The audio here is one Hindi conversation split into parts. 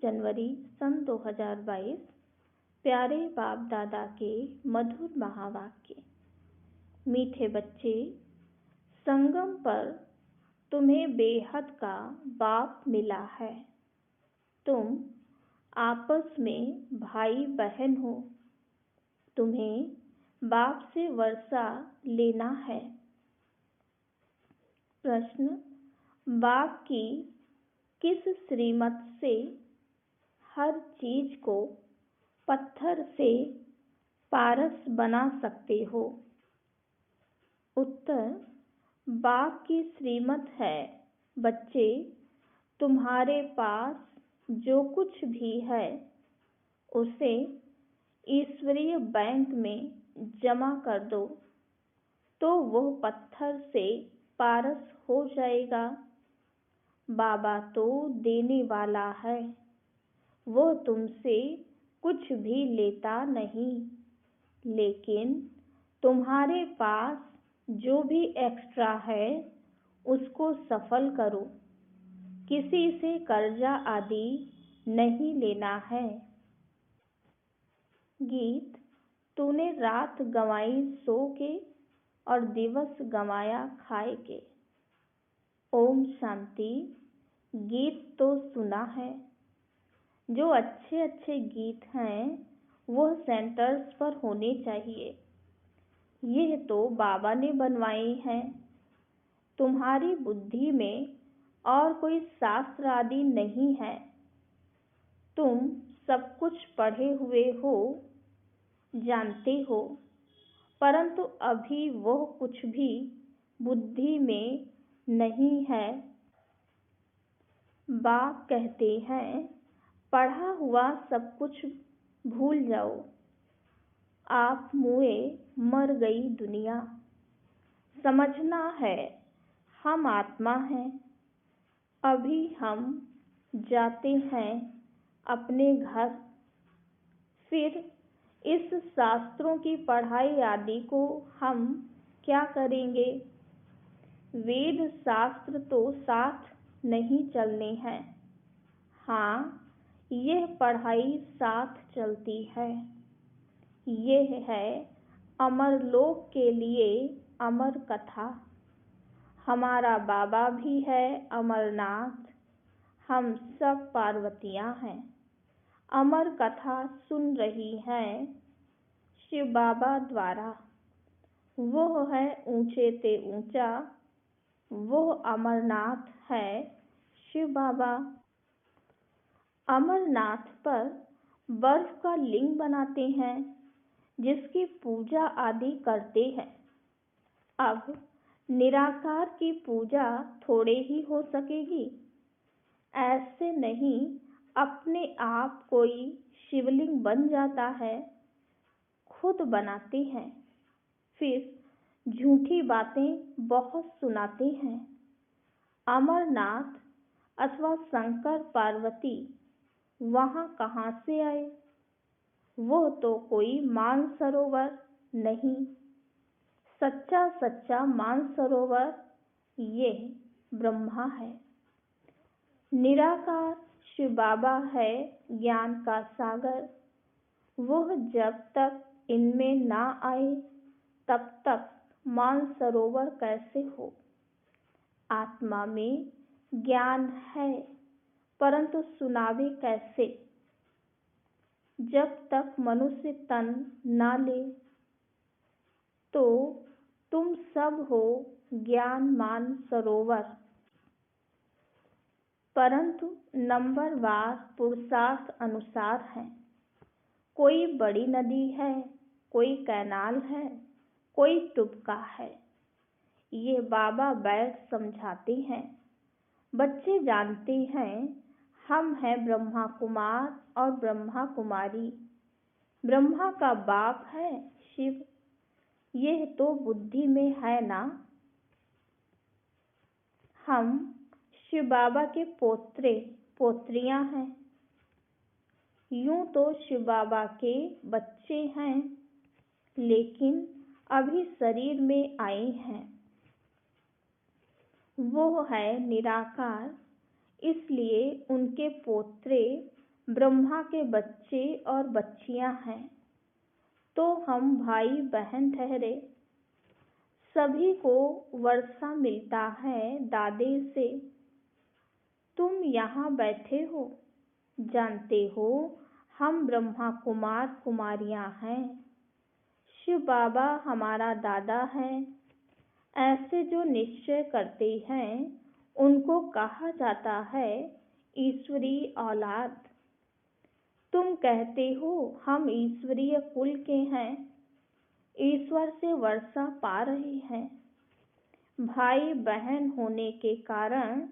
जनवरी सन 2022। प्यारे बाप दादा के मधुर महावाक्य। मीठे बच्चे, संगम पर तुम्हें बेहद का बाप मिला है। तुम आपस में भाई बहन हो। तुम्हें बाप से वर्षा लेना है। प्रश्न: बाप की किस श्रीमत से हर चीज को पत्थर से पारस बना सकते हो? उत्तर: बाप की श्रीमत है, बच्चे, तुम्हारे पास जो कुछ भी है उसे ईश्वरीय बैंक में जमा कर दो, तो वह पत्थर से पारस हो जाएगा। बाबा तो देने वाला है, वह तुमसे कुछ भी लेता नहीं, लेकिन तुम्हारे पास जो भी एक्स्ट्रा है उसको सफल करो। किसी से कर्जा आदि नहीं लेना है। गीत: तूने रात गंवाई सो के और दिवस गंवाया खाए के। ओम शांति। गीत तो सुना है। जो अच्छे अच्छे गीत हैं वह सेंटर्स पर होने चाहिए। यह तो बाबा ने बनवाए हैं। तुम्हारी बुद्धि में और कोई शास्त्र आदि नहीं है। तुम सब कुछ पढ़े हुए हो, जानते हो, परंतु अभी वह कुछ भी बुद्धि में नहीं है। बाप कहते हैं, पढ़ा हुआ सब कुछ भूल जाओ। आप मुए मर गई दुनिया। समझना है हम आत्मा हैं। अभी हम जाते हैं अपने घर। फिर इस शास्त्रों की पढ़ाई आदि को हम क्या करेंगे? वेद शास्त्र तो साथ नहीं चलने हैं। हाँ, यह पढ़ाई साथ चलती है। यह है अमर लोक के लिए अमर कथा। हमारा बाबा भी है अमरनाथ। हम सब पार्वतियां हैं। अमर कथा सुन रही हैं शिव बाबा द्वारा। वह है ऊंचे ते ऊंचा, वह अमरनाथ है शिव बाबा। अमरनाथ पर बर्फ का लिंग बनाते हैं जिसकी पूजा आदि करते हैं। अब निराकार की पूजा थोड़े ही हो सकेगी। ऐसे नहीं अपने आप कोई शिवलिंग बन जाता है। खुद बनाते हैं, फिर झूठी बातें बहुत सुनाते हैं। अमरनाथ अथवा शंकर पार्वती वहां कहाँ से आए? वो तो कोई मानसरोवर नहीं। सच्चा सच्चा मानसरोवर ये ब्रह्मा है। निराकार शिव बाबा है ज्ञान का सागर। वह जब तक इनमें ना आए तब तक मानसरोवर कैसे हो? आत्मा में ज्ञान है, परंतु सुनावे कैसे? जब तक मनुष्य तन ना ले। तो तुम सब हो ज्ञान मान सरोवर, परंतु नंबरवार पुरुषार्थ अनुसार है। कोई बड़ी नदी है, कोई कैनाल है, कोई टुबका है। ये बाबा बैठ समझाते हैं। बच्चे जानते हैं हम हैं ब्रह्मा कुमार और ब्रह्मा कुमारी। ब्रह्मा का बाप है शिव। यह तो बुद्धि में है ना। हम शिव बाबा के पोत्रे पोत्रियां हैं। यूं तो शिव बाबा के बच्चे हैं, लेकिन अभी शरीर में आए हैं। वो है निराकार, इसलिए उनके पोत्रे ब्रह्मा के बच्चे और बच्चियां हैं, तो हम भाई बहन ठहरे। सभी को वर्षा मिलता है दादे से। तुम यहाँ बैठे हो, जानते हो हम ब्रह्मा कुमार कुमारियां हैं। शिव बाबा हमारा दादा है। ऐसे जो निश्चय करते हैं उनको कहा जाता है ईश्वरीय औलाद। तुम कहते हो हम ईश्वरीय कुल के हैं, ईश्वर से वर्षा पा रहे हैं। भाई बहन होने के कारण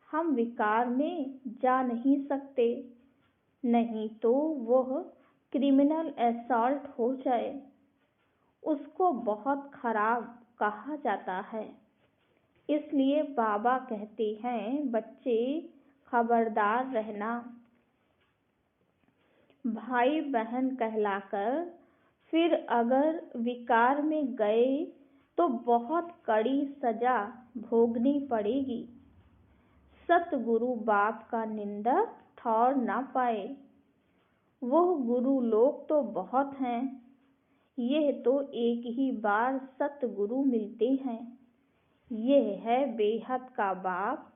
हम विकार में जा नहीं सकते, नहीं तो वह क्रिमिनल असॉल्ट हो जाए, उसको बहुत खराब कहा जाता है। इसलिए बाबा कहते हैं बच्चे खबरदार रहना। भाई बहन कहलाकर फिर अगर विकार में गए तो बहुत कड़ी सजा भोगनी पड़ेगी। सतगुरु बाप का निंदक ठौर ना पाए। वह गुरु लोग तो बहुत हैं, यह तो एक ही बार सतगुरु मिलते हैं। यह है बेहद का बाप।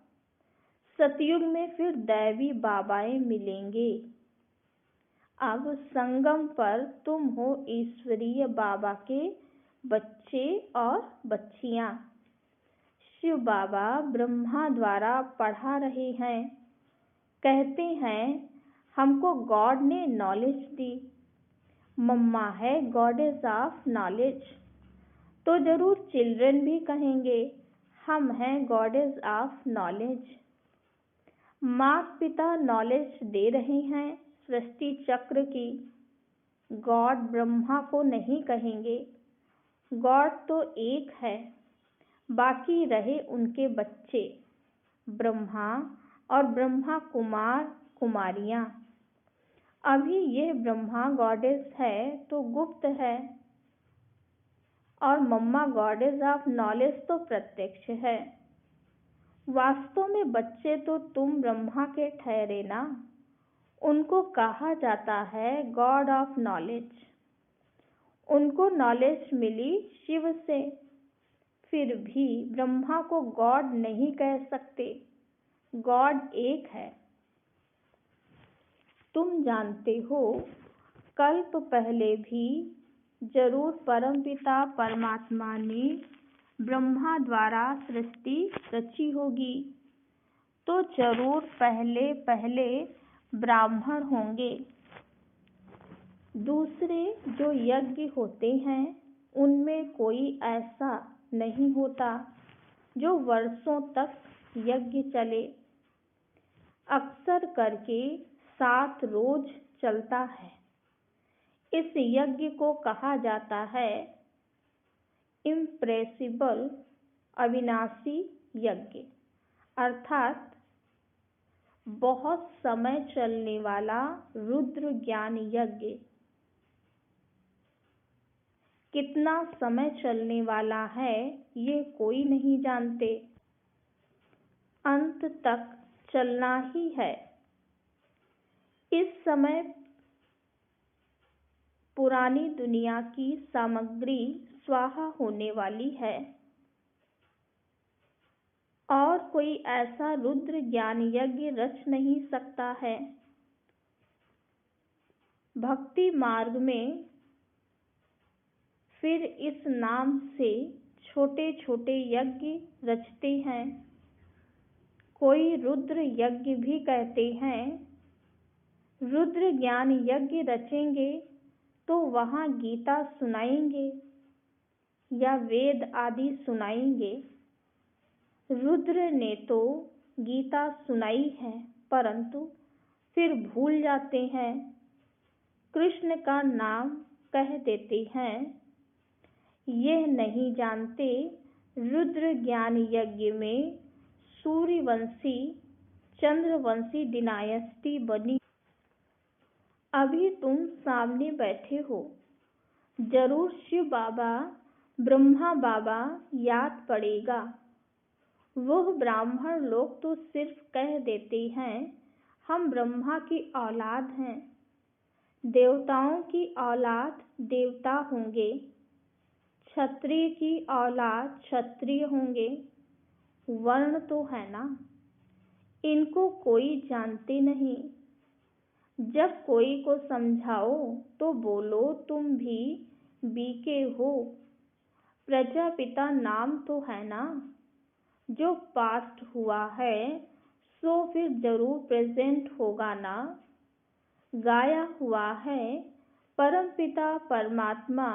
सतयुग में फिर दैवी बाबाएं मिलेंगे। अब संगम पर तुम हो ईश्वरीय बाबा के बच्चे और बच्चियां। शिव बाबा ब्रह्मा द्वारा पढ़ा रहे हैं। कहते हैं हमको गॉड ने नॉलेज दी। मम्मा है गॉडेस ऑफ नॉलेज, तो जरूर चिल्ड्रन भी कहेंगे हम हैं गॉडेस ऑफ नॉलेज। माता पिता नॉलेज दे रहे हैं सृष्टि चक्र की। गॉड ब्रह्मा को नहीं कहेंगे, गॉड तो एक है, बाकी रहे उनके बच्चे ब्रह्मा और ब्रह्मा कुमार कुमारियां। अभी यह ब्रह्मा गॉडेस है तो गुप्त है, और मम्मा गॉडेस ऑफ नॉलेज तो प्रत्यक्ष है। वास्तव में बच्चे तो तुम ब्रह्मा के ठहरे ना। उनको कहा जाता है गॉड ऑफ नॉलेज। उनको नॉलेज मिली शिव से, फिर भी ब्रह्मा को गॉड नहीं कह सकते। गॉड एक है। तुम जानते हो कल्प पहले भी जरूर परमपिता परमात्मा ने ब्रह्मा द्वारा सृष्टि रची होगी, तो जरूर पहले पहले ब्राह्मण होंगे। दूसरे जो यज्ञ होते हैं उनमें कोई ऐसा नहीं होता जो वर्षों तक यज्ञ चले। अक्सर करके 7 रोज चलता है। इस यज्ञ को कहा जाता है इम्प्रेसिबल अविनाशी यज्ञ, अर्थात बहुत समय चलने वाला रुद्र ज्ञान यज्ञ। कितना समय चलने वाला है ये कोई नहीं जानते, अंत तक चलना ही है। इस समय पुरानी दुनिया की सामग्री स्वाहा होने वाली है और कोई ऐसा रुद्र ज्ञान यज्ञ रच नहीं सकता है। भक्ति मार्ग में फिर इस नाम से छोटे छोटे यज्ञ रचते हैं। कोई रुद्र यज्ञ भी कहते हैं। रुद्र ज्ञान यज्ञ रचेंगे तो वहाँ गीता सुनाएंगे या वेद आदि सुनाएंगे। रुद्र ने तो गीता सुनाई है, परंतु फिर भूल जाते हैं, कृष्ण का नाम कह देते हैं। यह नहीं जानते रुद्र ज्ञान यज्ञ में सूर्यवंशी चंद्रवंशी डिनायस्टी बनी। अभी तुम सामने बैठे हो, जरूर शिव बाबा ब्रह्मा बाबा याद पड़ेगा। वह ब्राह्मण लोग तो सिर्फ कह देते हैं हम ब्रह्मा की औलाद हैं। देवताओं की औलाद देवता होंगे, क्षत्रिय की औलाद क्षत्रिय होंगे। वर्ण तो है ना, इनको कोई जानते नहीं। जब कोई को समझाओ तो बोलो तुम भी बीके हो। प्रजापिता नाम तो है ना, जो पास्ट हुआ है सो फिर जरूर प्रेजेंट होगा ना। गाया हुआ है परमपिता परमात्मा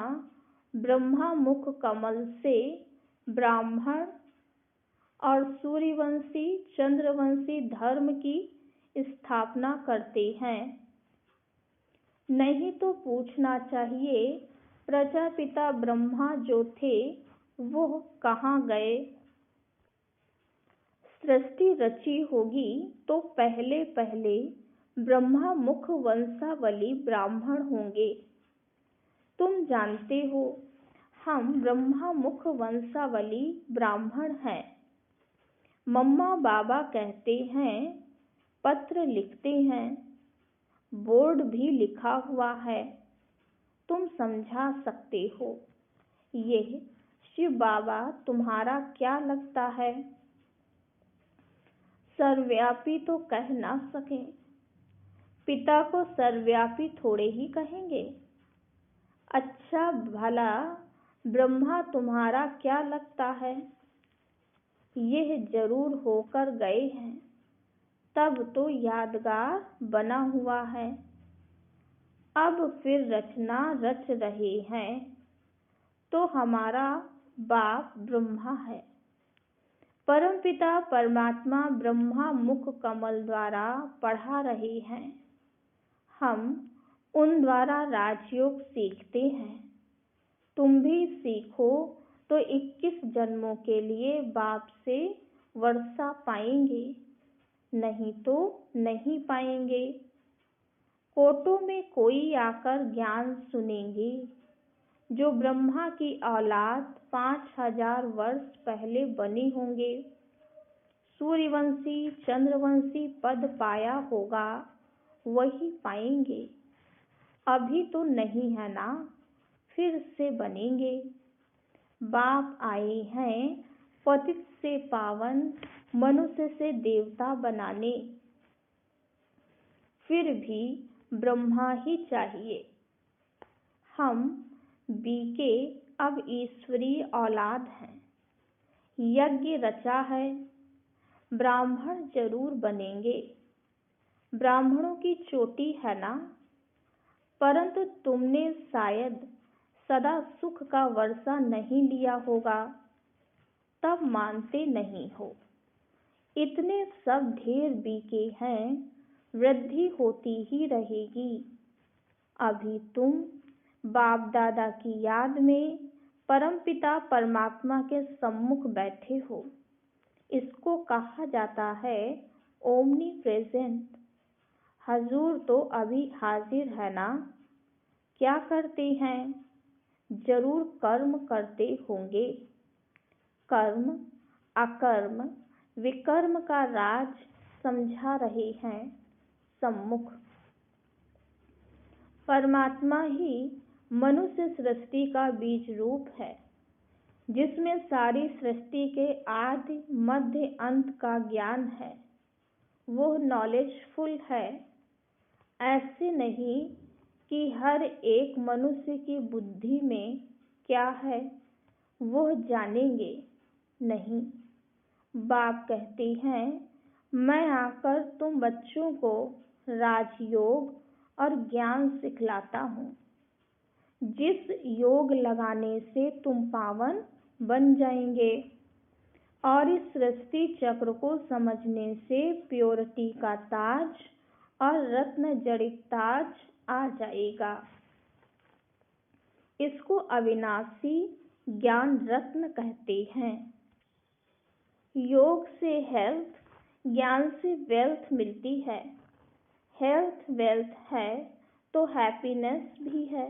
ब्रह्मा मुख कमल से ब्राह्मण और सूर्यवंशी चंद्रवंशी धर्म की स्थापना करते हैं। नहीं तो पूछना चाहिए प्रजापिता ब्रह्मा जो थे वो कहाँ गए। सृष्टि रची होगी तो पहले पहले ब्रह्मा मुख वंशावली ब्राह्मण होंगे। तुम जानते हो हम ब्रह्मा मुख वंशावली ब्राह्मण हैं। मम्मा बाबा कहते हैं, पत्र लिखते हैं, बोर्ड भी लिखा हुआ है, तुम समझा सकते हो। ये शिव बाबा तुम्हारा क्या लगता है? सर्वव्यापी तो कह ना सके, पिता को सर्वव्यापी थोड़े ही कहेंगे। अच्छा भला ब्रह्मा तुम्हारा क्या लगता है? यह जरूर होकर गए हैं, तब तो यादगार बना हुआ है। अब फिर रचना रच रहे हैं, तो हमारा बाप ब्रह्मा है। परमपिता परमात्मा ब्रह्मा मुख कमल द्वारा पढ़ा रहे हैं। हम उन द्वारा राजयोग सीखते हैं। तुम भी सीखो तो 21 जन्मों के लिए बाप से वर्षा पाएंगे, नहीं तो नहीं पाएंगे। कोटों में कोई आकर ज्ञान सुनेंगे, जो ब्रह्मा की औलाद 5000 वर्ष पहले बनी होंगे। सूर्यवंशी चंद्रवंशी पद पाया होगा, वही पाएंगे। अभी तो नहीं है ना, फिर से बनेंगे। बाप आए हैं पतित से पावन, मनुष्य से देवता बनाने। फिर भी ब्रह्मा ही चाहिए। हम बीके अब ईश्वरीय औलाद हैं। यज्ञ रचा है, ब्राह्मण जरूर बनेंगे। ब्राह्मणों की चोटी है ना, परंतु तुमने शायद सदा सुख का वर्षा नहीं लिया होगा, तब मानते नहीं हो। इतने सब ढेर बीके हैं, वृद्धि होती ही रहेगी। अभी तुम बाप दादा की याद में परमपिता परमात्मा के सम्मुख बैठे हो। इसको कहा जाता है ओमनी प्रेजेंट। हजूर तो अभी हाजिर है ना। क्या करते हैं? जरूर कर्म करते होंगे। कर्म अकर्म विकर्म का राज समझा रहे हैं सम्मुख। परमात्मा ही मनुष्य सृष्टि का बीज रूप है, जिसमें सारी सृष्टि के आदि मध्य अंत का ज्ञान है। वो नॉलेजफुल है। ऐसे नहीं कि हर एक मनुष्य की बुद्धि में क्या है वो जानेंगे, नहीं। बाप कहते हैं, मैं आकर तुम बच्चों को राजयोग और ज्ञान सिखलाता हूँ, जिस योग लगाने से तुम पावन बन जाएंगे और इस सृष्टि चक्र को समझने से प्योरिटी का ताज और रत्न जड़ित ताज आ जाएगा। इसको अविनाशी ज्ञान रत्न कहते हैं। योग से हेल्थ, ज्ञान से वेल्थ मिलती है। हेल्थ वेल्थ है तो हैप्पीनेस भी है।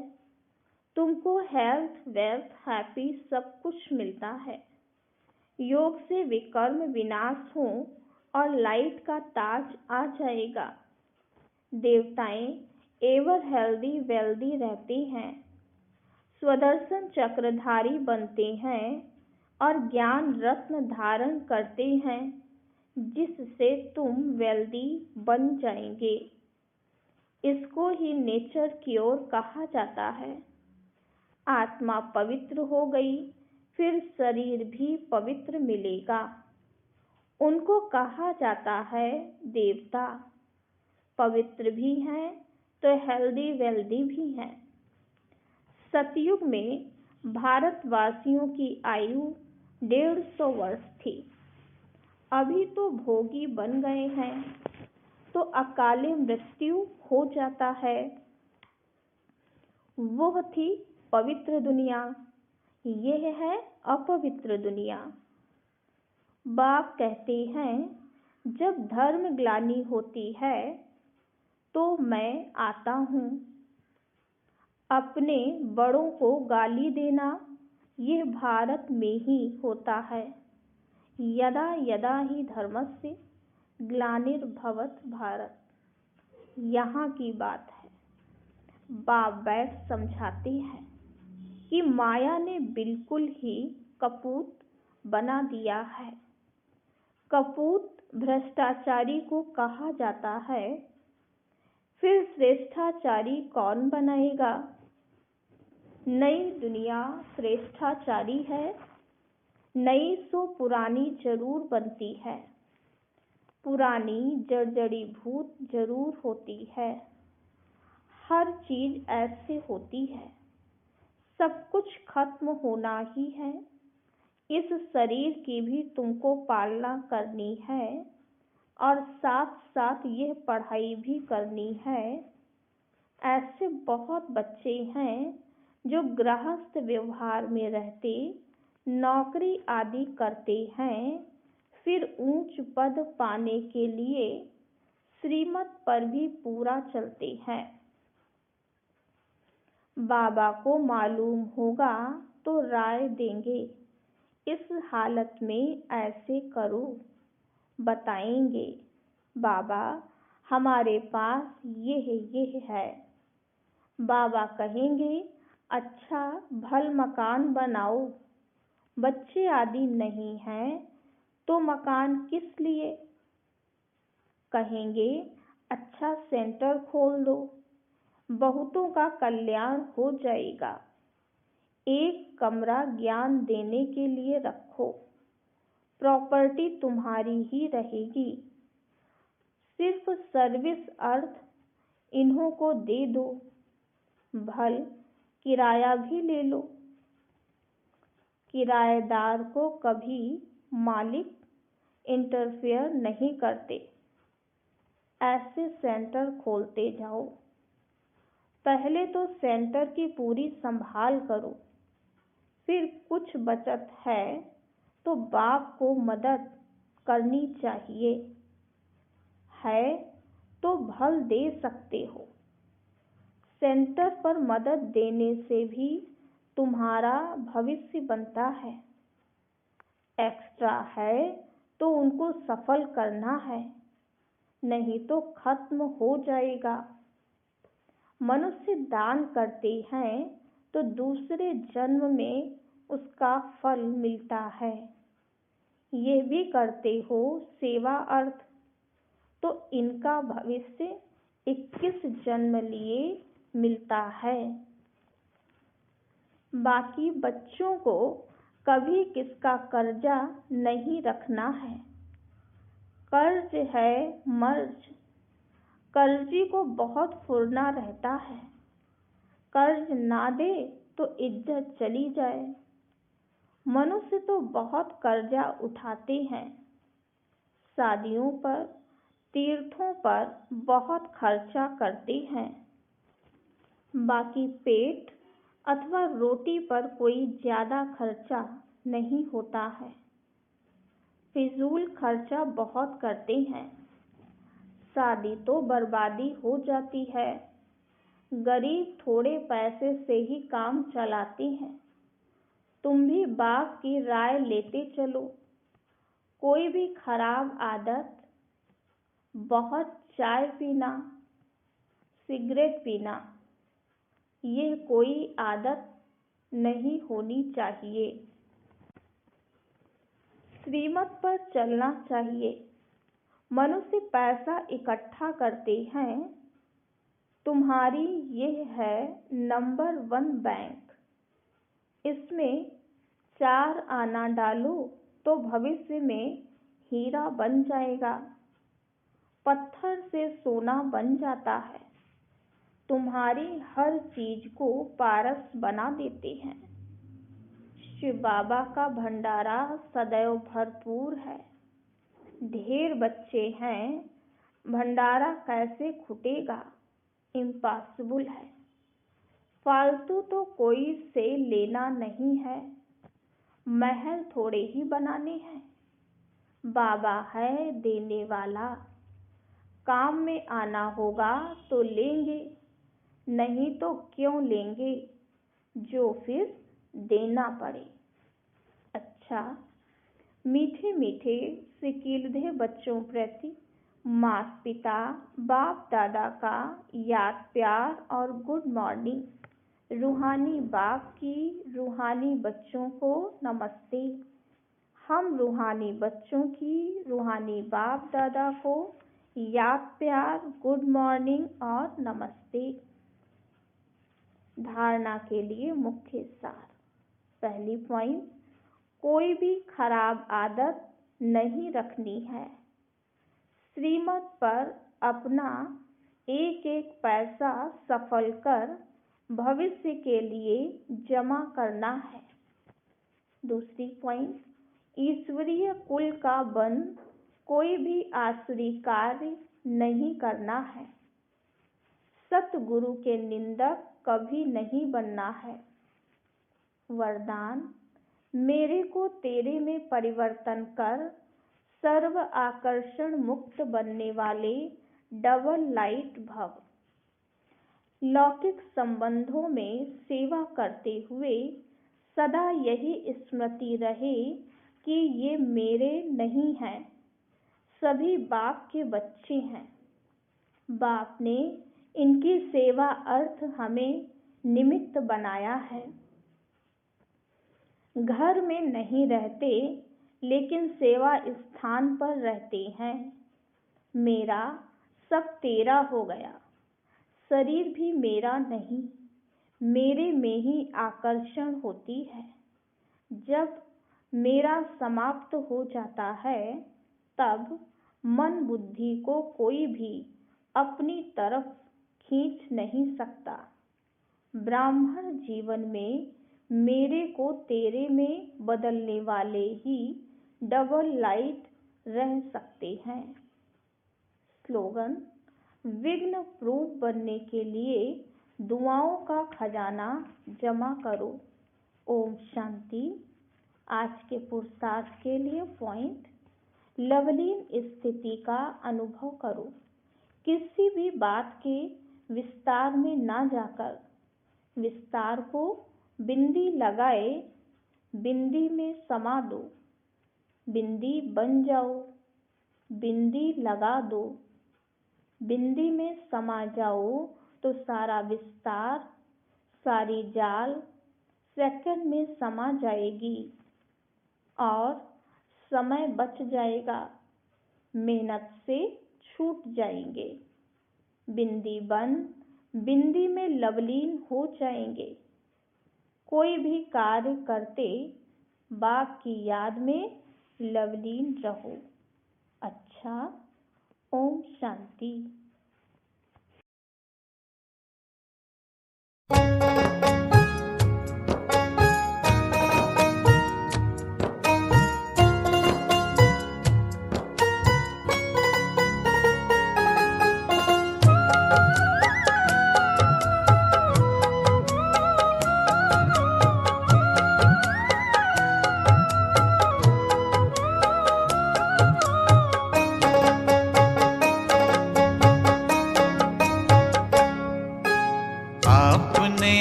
तुमको हेल्थ वेल्थ हैप्पी सब कुछ मिलता है। योग से विकर्म विनाश हो और लाइट का ताज आ जाएगा। देवताएं एवर हेल्दी वेल्दी रहते हैं, स्वदर्शन चक्रधारी बनते हैं और ज्ञान रत्न धारण करते हैं, जिससे तुम वेल्दी बन जाएंगे। इसको ही नेचर क्योर कहा जाता है। आत्मा पवित्र हो गई, फिर शरीर भी पवित्र मिलेगा। उनको कहा जाता है देवता। पवित्र भी हैं तो हेल्दी वेल्दी भी हैं। सतयुग में भारतवासियों की आयु 150 वर्ष थी। अभी तो भोगी बन गए हैं तो अकाले मृत्यु हो जाता है। वह थी पवित्र दुनिया, यह है अपवित्र दुनिया। बाप कहते हैं जब धर्म ग्लानि होती है तो मैं आता हूँ। अपने बड़ों को गाली देना यह भारत में ही होता है। यदा यदा ही धर्मस्य ग्लानिर्भवत भारत, यहाँ की बात है। बाप बैठ समझाते हैं कि माया ने बिल्कुल ही कपूत बना दिया है। कपूत भ्रष्टाचारी को कहा जाता है। फिर श्रेष्ठाचारी कौन बनाएगा? नई दुनिया श्रेष्ठाचारी है, नई सो पुरानी जरूर बनती है। पुरानी जर्जरी भूत जरूर होती है। हर चीज ऐसे होती है। सब कुछ खत्म होना ही है। इस शरीर की भी तुमको पालना करनी है और साथ साथ यह पढ़ाई भी करनी है। ऐसे बहुत बच्चे हैं जो गृहस्थ व्यवहार में रहते नौकरी आदि करते हैं, फिर ऊंच पद पाने के लिए श्रीमत पर भी पूरा चलते हैं। बाबा को मालूम होगा तो राय देंगे, इस हालत में ऐसे करो, बताएंगे बाबा हमारे पास यह है। बाबा कहेंगे अच्छा भल मकान बनाओ। बच्चे आदि नहीं हैं तो मकान किस लिए? कहेंगे अच्छा सेंटर खोल दो, बहुतों का कल्याण हो जाएगा। एक कमरा ज्ञान देने के लिए रखो, प्रॉपर्टी तुम्हारी ही रहेगी। सिर्फ सर्विस अर्थ इन्हों को दे दो, भल किराया भी ले लो। किराएदार को कभी मालिक इंटरफेयर नहीं करते। ऐसे सेंटर खोलते जाओ। पहले तो सेंटर की पूरी संभाल करो, फिर कुछ बचत है तो बाप को मदद करनी चाहिए। है तो भल दे सकते हो। सेंटर पर मदद देने से भी तुम्हारा भविष्य बनता है। एक्स्ट्रा है तो उनको सफल करना है, नहीं तो खत्म हो जाएगा। मनुष्य दान करते हैं तो दूसरे जन्म में उसका फल मिलता है। ये भी करते हो सेवा अर्थ, तो इनका भविष्य 21 जन्म लिए मिलता है। बाकी बच्चों को कभी किसका कर्जा नहीं रखना है। कर्ज है मर्ज। कर्जी को बहुत फुरना रहता है। कर्ज ना दे तो इज्जत चली जाए। मनुष्य तो बहुत कर्जा उठाते हैं। शादियों पर, तीर्थों पर बहुत खर्चा करते हैं। बाकी पेट अथवा रोटी पर कोई ज्यादा खर्चा नहीं होता है। फिजूल खर्चा बहुत करते हैं। शादी तो बर्बादी हो जाती है। गरीब थोड़े पैसे से ही काम चलाते हैं। तुम भी बाप की राय लेते चलो। कोई भी खराब आदत, बहुत चाय पीना, सिगरेट पीना, यह कोई आदत नहीं होनी चाहिए। श्रीमत पर चलना चाहिए। मनुष्य पैसा इकट्ठा करते हैं। तुम्हारी यह है नंबर 1 बैंक। इसमें 4 आना डालो तो भविष्य में हीरा बन जाएगा। पत्थर से सोना बन जाता है। तुम्हारी हर चीज को पारस बना देते हैं। शिव बाबा का भंडारा सदैव भरपूर है। ढेर बच्चे हैं, भंडारा कैसे खुटेगा? इम्पॉसिबल है। फालतू तो कोई से लेना नहीं है। महल थोड़े ही बनाने हैं। बाबा है देने वाला। काम में आना होगा तो लेंगे, नहीं तो क्यों लेंगे जो फिर देना पड़े। अच्छा, मीठे मीठे सिकीलधे बच्चों प्रति माता पिता बाप दादा का याद प्यार और गुड मॉर्निंग। रूहानी बाप की रूहानी बच्चों को नमस्ते। हम रूहानी बच्चों की रूहानी बाप दादा को याद प्यार गुड मॉर्निंग और नमस्ते। धारणा के लिए मुख्य सार। पहली पॉइंट, कोई भी खराब आदत नहीं रखनी है। श्रीमत पर अपना एक एक पैसा सफल कर भविष्य के लिए जमा करना है। दूसरी पॉइंट, ईश्वरीय कुल का बंध कोई भी आसुरी कार्य नहीं करना है। सतगुरु के निंदक कभी नहीं बनना है। वरदान, मेरे को तेरे में परिवर्तन कर सर्व आकर्षण मुक्त बनने वाले डबल लाइट भव। लौकिक संबंधों में सेवा करते हुए सदा यही स्मृति रहे कि ये मेरे नहीं हैं, सभी बाप के बच्चे हैं। बाप ने इनकी सेवा अर्थ हमें निमित्त बनाया है। घर में नहीं रहते लेकिन सेवा स्थान पर रहते हैं। मेरा सब तेरा हो गया। शरीर भी मेरा नहीं, मेरे में ही आकर्षण होती है। जब मेरा समाप्त हो जाता है तब मन बुद्धि को कोई भी अपनी तरफ खींच नहीं सकता। ब्राह्मण जीवन में मेरे को तेरे में बदलने वाले ही डबल लाइट रह सकते हैं। स्लोगन, विघ्न प्रूफ बनने के लिए दुआओं का खजाना जमा करो। ओम शांति। आज के पुरुषार्थ के लिए पॉइंट, लवलीन स्थिति का अनुभव करो। किसी भी बात के विस्तार में ना जाकर विस्तार को बिंदी लगाए बिंदी में समा दो। बिंदी बन जाओ, बिंदी लगा दो। बिंदी में समा जाओ तो सारा विस्तार, सारी जाल सेकंड में समा जाएगी और समय बच जाएगा, मेहनत से छूट जाएंगे। बिंदी बन बिंदी में लवलीन हो जाएंगे। कोई भी कार्य करते बाप की याद में लवलीन रहो। अच्छा, ओम शांति।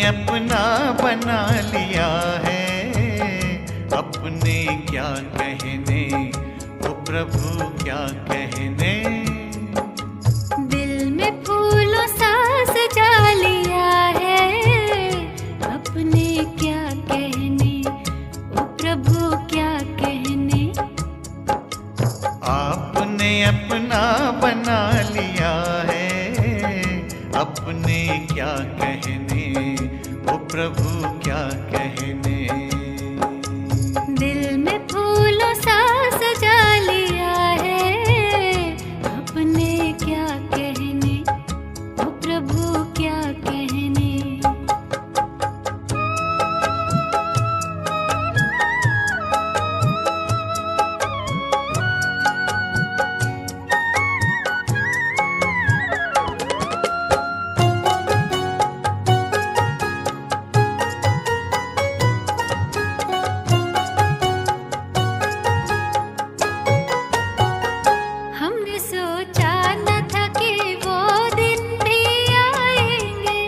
अपना बना लिया है, अपने क्या कहने, वो प्रभु क्या कहने। दिल में फूलों सा प्रभु क्या कहने। दिल में फूलों सा सजा लिया है, अपने क्या कहने, ओ प्रभु क्या कहने। हमने सोचा न था कि वो दिन भी आएंगे,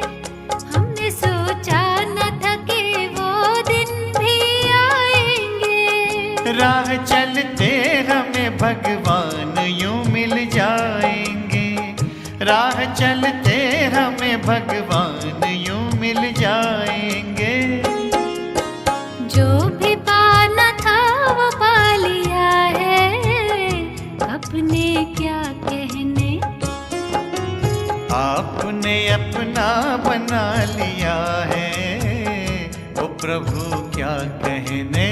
हमने सोचा न था कि वो दिन भी आएंगे। राह चलते हमें भगवान यूं मिल जाएंगे, राह चलते हमें भगवान यूं मिल जाएंगे। जो भी पाना था वो पा लिया है, अपने क्या कहने। आपने अपना बना लिया है, ओ प्रभु क्या कहने।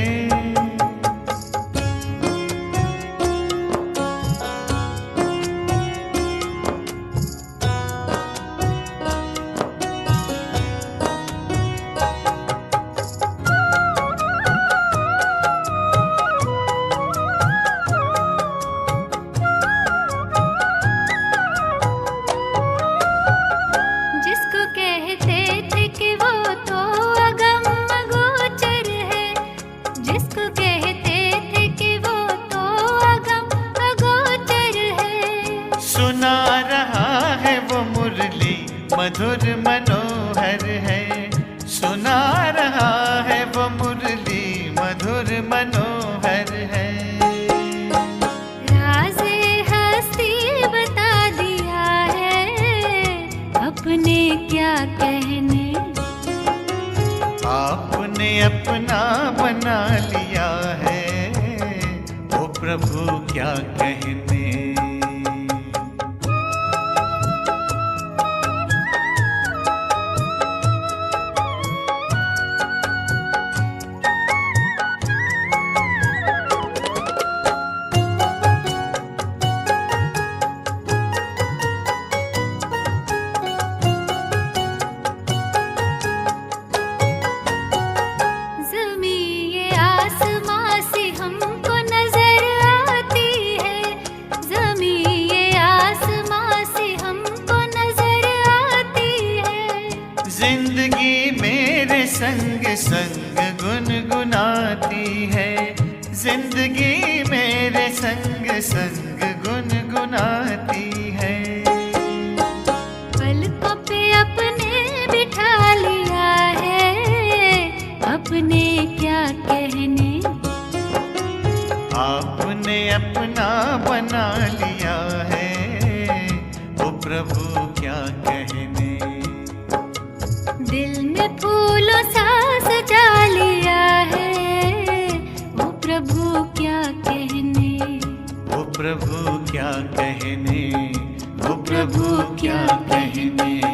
जिसको कहते थे कि वो तो अगम अगोचर है, जिसको कहते थे कि वो तो अगम अगोचर है। सुना रहा है वो मुरली मधुर मनोहर है, सुना रहा है वो मुरली मधुर मनोहर है। राज़े हस्ती बता दिया है, अपने क्या कहने। आपने अपना बना लिया है, ओ प्रभु क्या कहने। ज़मीं ये आसमां से हमको नजर आती है, ज़मीं ये आसमां से हमको नजर आती है। जिंदगी मेरे संग संग गुनगुनाती है, जिंदगी मेरे संग संग गुनगुनाती है। पलकों पे अपने बिठा लिया है, अपने क्या कहने। आपने अपना बना लिया है, ओ प्रभु क्या कहने। दिल में फूलों सा सजा लिया है, ओ प्रभु क्या कहने। ओ प्रभु क्या कहने, ओ प्रभु क्या कहने।